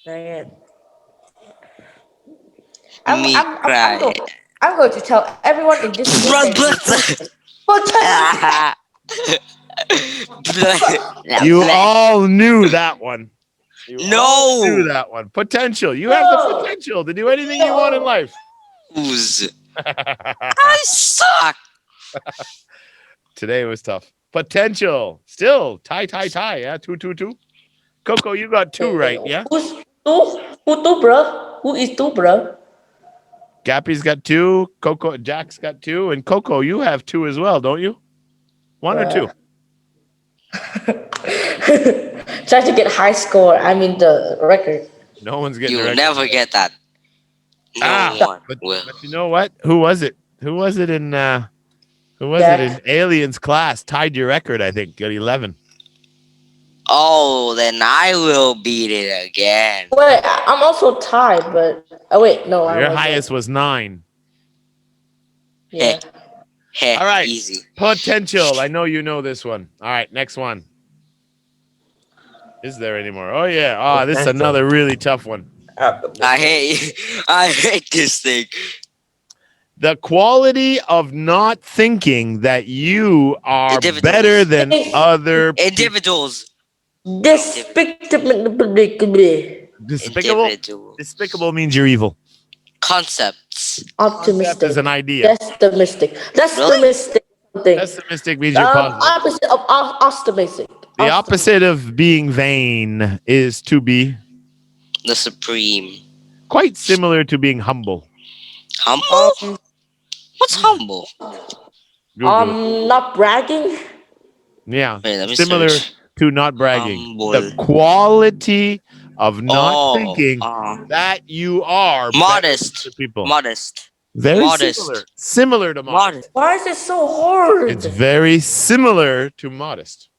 Dang it. I'm going to tell everyone in this You all knew that one. No. Knew that one. Potential. You have the potential to do anything you want in life. I suck. Today was tough. Potential. Still tie. Yeah, 2. Coco, you got 2 right. Yeah. Who's two, bro? Who is two, bro? Gappy's got 2. Coco, Jack's got 2, and Coco, you have 2 as well, don't you? 1 or 2? Try to get high score. I mean the record. No one's getting. You'll never get that. No one will. But you know what? Who was it? Who was it in Aliens class? Tied your record, I think. Got 11. Oh, then I will beat it again. Wait, I'm also tied, but wait, no. Your highest was 9. Yeah. Heck, All right. easy. Potential. I know you know this one. All right, next one. Is there any more? Oh yeah. Oh, this is another really tough one. I hate this thing. The quality of not thinking that you are Individuals. better than other Individuals. Despicable. Despicable. Individual. Despicable means you're evil. Concepts. Concept is Optimistic. an idea. Pessimistic. That's Really? the mistake. Pessimistic means you're positive. Opposite of optimistic. The opposite of being vain is to be The supreme. quite similar to being humble. Humble? What's humble? Google it. Not bragging. Yeah, Wait, let me similar. search. to not bragging. The Humble. quality of not Oh, thinking that you are better than modest. other people. Modest. Very similar. Modest. Similar to modest. Modest. Why is it so hard? It's very similar to modest.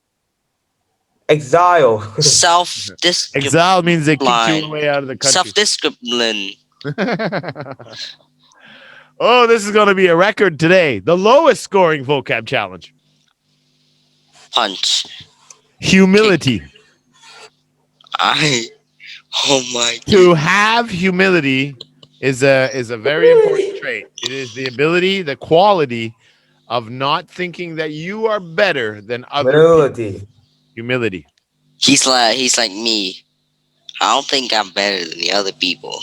Exile. Self-discipline. Exile means they kicked you away out of the country. Self-discipline. Oh, this is going to be a record today. The lowest scoring vocab challenge. Punch. Humility. Oh my God. To have humility is a very important trait. It is the ability, the quality of not thinking that you are better than other people. Humility. He's like me. I don't think I'm better than the other people.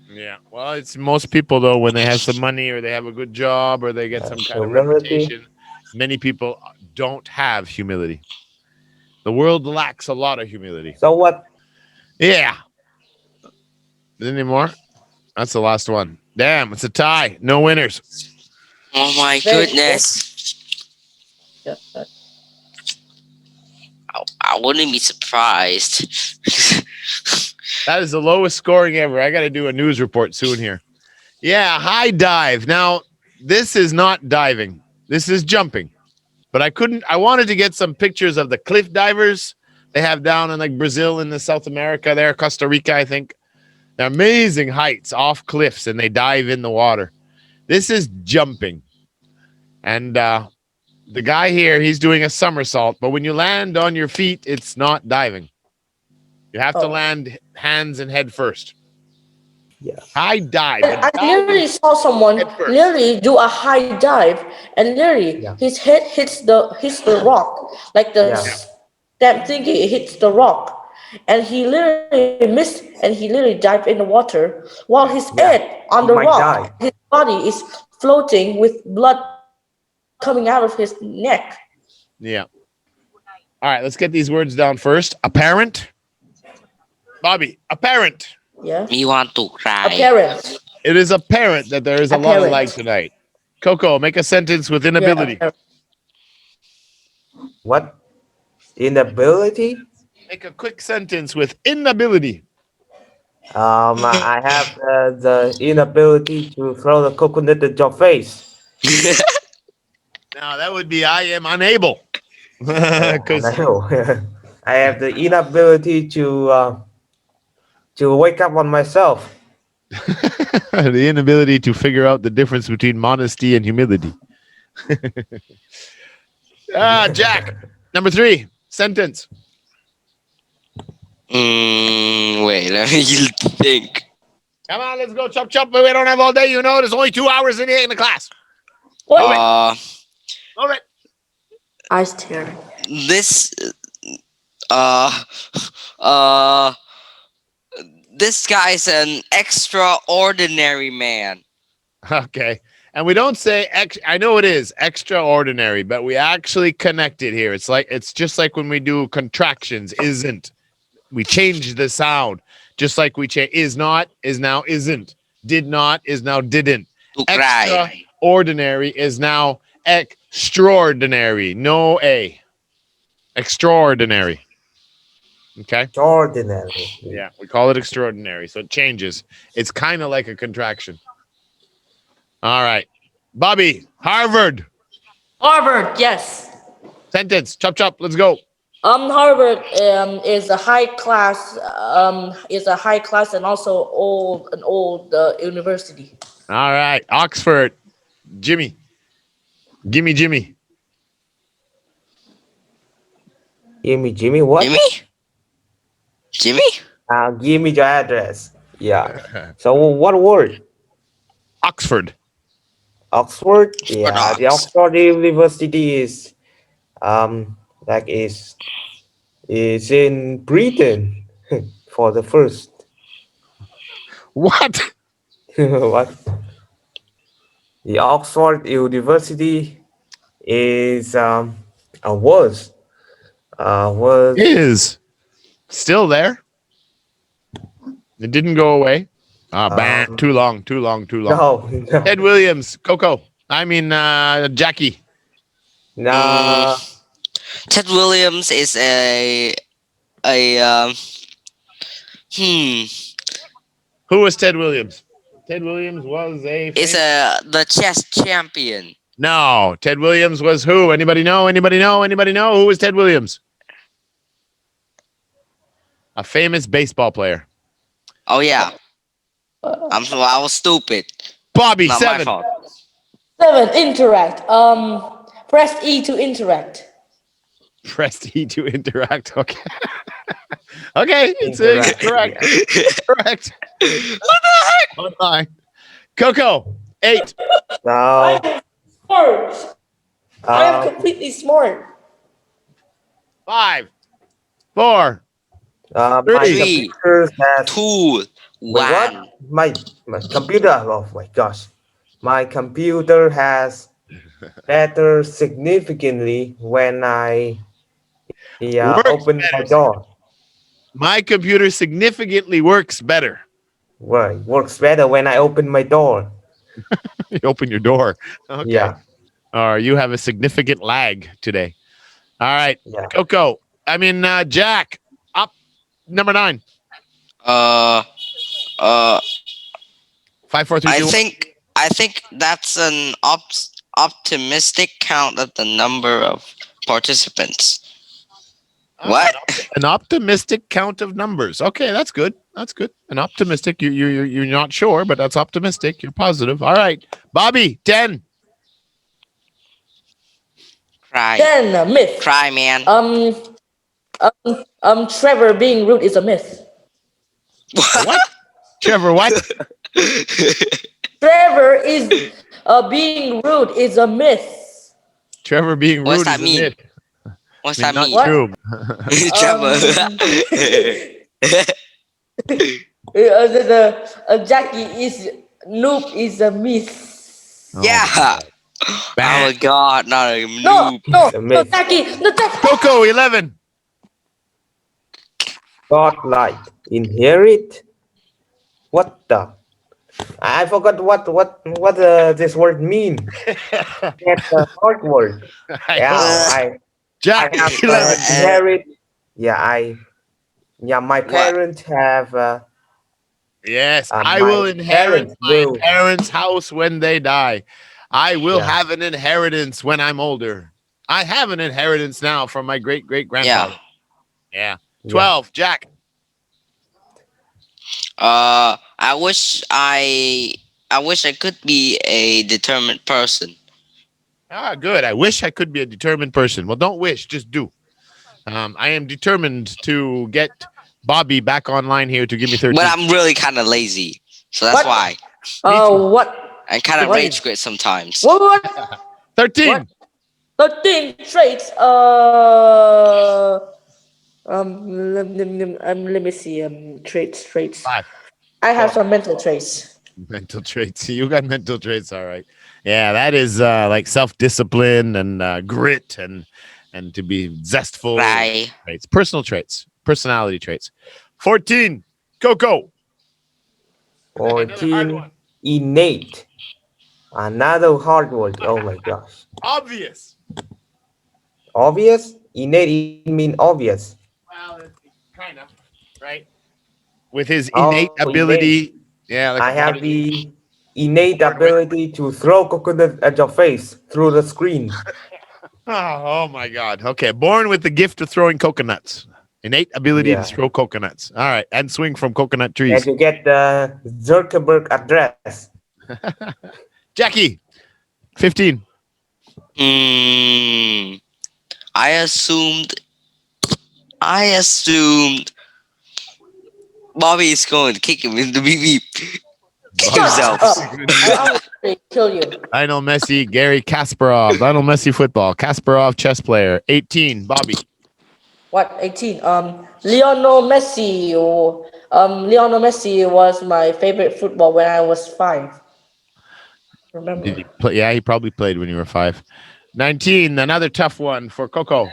Yeah. Well, it's most people though, when they have some money or they have a good job or they get some kind of reputation, many people don't have humility. The world lacks a lot of humility. So what? Yeah. Any more? That's the last one. Damn, it's a tie. No winners. Oh my goodness. Yeah. I wouldn't be surprised. That is the lowest scoring ever. I got to do a news report soon here. Yeah, high dive. Now, this is not diving. This is jumping. But I wanted to get some pictures of the cliff divers they have down in like Brazil in the South America there, Costa Rica, I think. They're amazing heights off cliffs and they dive in the water. This is jumping. And the guy here, he's doing a somersault, but when you land on your feet, it's not diving. You have to land hands and head first. Yeah. High dive. I literally saw someone literally do a high dive, and literally his head hits the rock, like the damn thingy hits the rock, and he literally missed, and he literally dived in the water while his head on the rock, his body is floating with blood coming out of his neck. Yeah. All right, let's get these words down first. Apparent. Bobby, apparent. Yeah. Me want to cry. Apparent. It is apparent that there is a lot of light tonight. Coco, make a sentence with inability. Yeah. What? Inability? Make a quick sentence with inability. I have the inability to throw the coconut at your face. Now that would be I am unable. I have the inability to wake up on myself. The inability to figure out the difference between modesty and humility. Jack, number 3, sentence. Wait, let me think. Come on, let's go chop chop. But we don't have all day, you know. There's only 2 hours in the class. All right. Ice tear. This this guy's an extraordinary man. Okay. And we don't say I know it is extraordinary, but we actually connect it here. It's just like when we do contractions, isn't. We change the sound. Just like we change is not, is now isn't. Did not is now didn't. Extraordinary is now extraordinary. No A. Extraordinary. Okay. Extraordinary. Yeah, we call it extraordinary. So it changes. It's kind of like a contraction. All right. Bobby, Harvard. Harvard, yes. Sentence. Chop chop. Let's go. Harvard is a high class and also an old university. All right. Oxford. Jimmy. Gimme Jimmy. Jimmy, what? Jimmy? Give me your address. Yeah. So what word? Oxford. Oxford? Yeah. The Oxford University is is in Britain for the first. What? What? The Oxford University is was is still there. It didn't go away. Too long. No. Ted Williams, Coco. I mean Jackie. No. Ted Williams is a hmm Who was Ted Williams? Ted Williams was is the chess champion. No, Ted Williams was who? Anybody know? Anybody know? Anybody know? Who was Ted Williams? A famous baseball player. Oh yeah, I was stupid. Bobby, Not my 7. fault. 7. Interact. Press E to interact. Press E to interact. Okay. Okay, it's correct. Correct. What the heck? Online. Coco, 8. Now, Smart. I am completely smart. 5, 4, my 3, computer has 2, wait, 1. what? My computer. Oh my gosh, my computer has better significantly when I Works open my better. door. My computer significantly works better. Well, it works better when I open my door. You open your door. Okay. Yeah, Or you have a significant lag today. All right. yeah. Coco. Jack. Up. Number 9. Uh, 5, 4, 3, 2. I think that's an optimistic count of the number of participants. What? An optimistic count of numbers. Okay, that's good. That's good. An optimistic. You're not sure, but that's optimistic. You're positive. All right. Bobby, 10. Cry. 10. Myth. Cry, man. Trevor being rude is a myth. What? Trevor, what? Trevor is being rude is a myth. Trevor being rude What's is that a mean? myth. What's I mean, that not mean? true. Trevor. Jackie is noob is a myth. Yeah. Oh my god, not a No, noob. no, Jackie, no, Jackie. Coco, 11. Godlike inherit. What the? I forgot what this word mean. That's a hard word. Yeah, Jack, I have 11. inherit. My parents have. Yes, I my will inherit parents my will. parents' house when they die. I will Yeah. have an inheritance when I'm older. I have an inheritance now from my great-great-grandfather. Yeah. 12, Jack. I wish I could be a determined person. Ah, good. I wish I could be a determined person. Well, don't wish, just do. I am determined to get Bobby back online here to give me 13. But I'm really kind of lazy, so that's What? why What? I kind of What? rage quit sometimes. What? 13. What? 13 traits. Let me see. Traits. 5. I have some mental traits. Mental traits. You got mental traits, all right. Yeah, that is like self-discipline and grit and to be zestful. Right. Traits. Personal traits. Personality traits. 14. Coco. 14. Innate. Another hard word. Oh my gosh. Obvious. Obvious? Innate mean obvious. Well, kind of, right? With his innate Oh, ability. Yeah. Like I have the innate ability to throw coconut at your face through the screen. Oh my God. Okay. Born with the gift of throwing coconuts. Innate ability to throw coconuts. All right. And swing from coconut trees. And you get the Zuckerberg address. Jackie. 15. I assumed Bobby is going to kick him in the beep. Kick himself. I always kill you. Lionel Messi, Gary Kasparov. Lionel Messi football. Kasparov chess player. 18. Bobby. What? 18. Lionel Messi. Lionel Messi was my favorite football when I was 5. Remember? Did he play? Yeah, he probably played when you were 5. 19. Another tough one for Coco.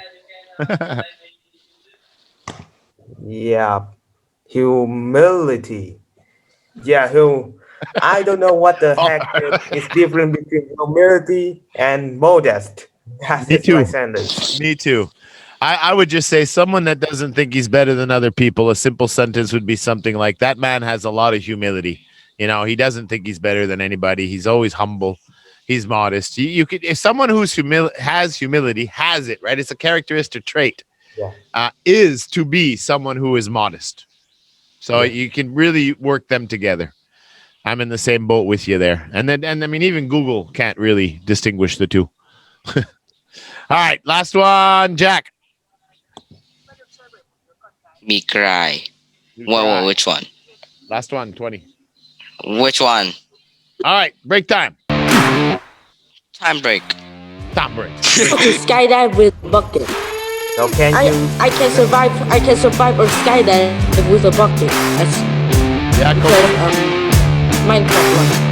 Yeah. Humility. Yeah, I don't know what the heck is different between humility and modest. That's Me just my too. sentence. Me too. I would just say someone that doesn't think he's better than other people. A simple sentence would be something like, "That man has a lot of humility. He doesn't think he's better than anybody. He's always humble. He's modest." You could, if someone who's has humility, has it, right? It's a characteristic trait. Yeah. Is to be someone who is modest. So you can really work them together. I'm in the same boat with you there. And I mean, even Google can't really distinguish the two. All right, last one, Jack. Me cry. Which one? Last one, 20. Which one? All right, break time. Time break. Time break. Okay, skydive with bucket. Now can you? I can survive. I can survive on skydive with a bucket. That's Yeah, go. because Minecraft one.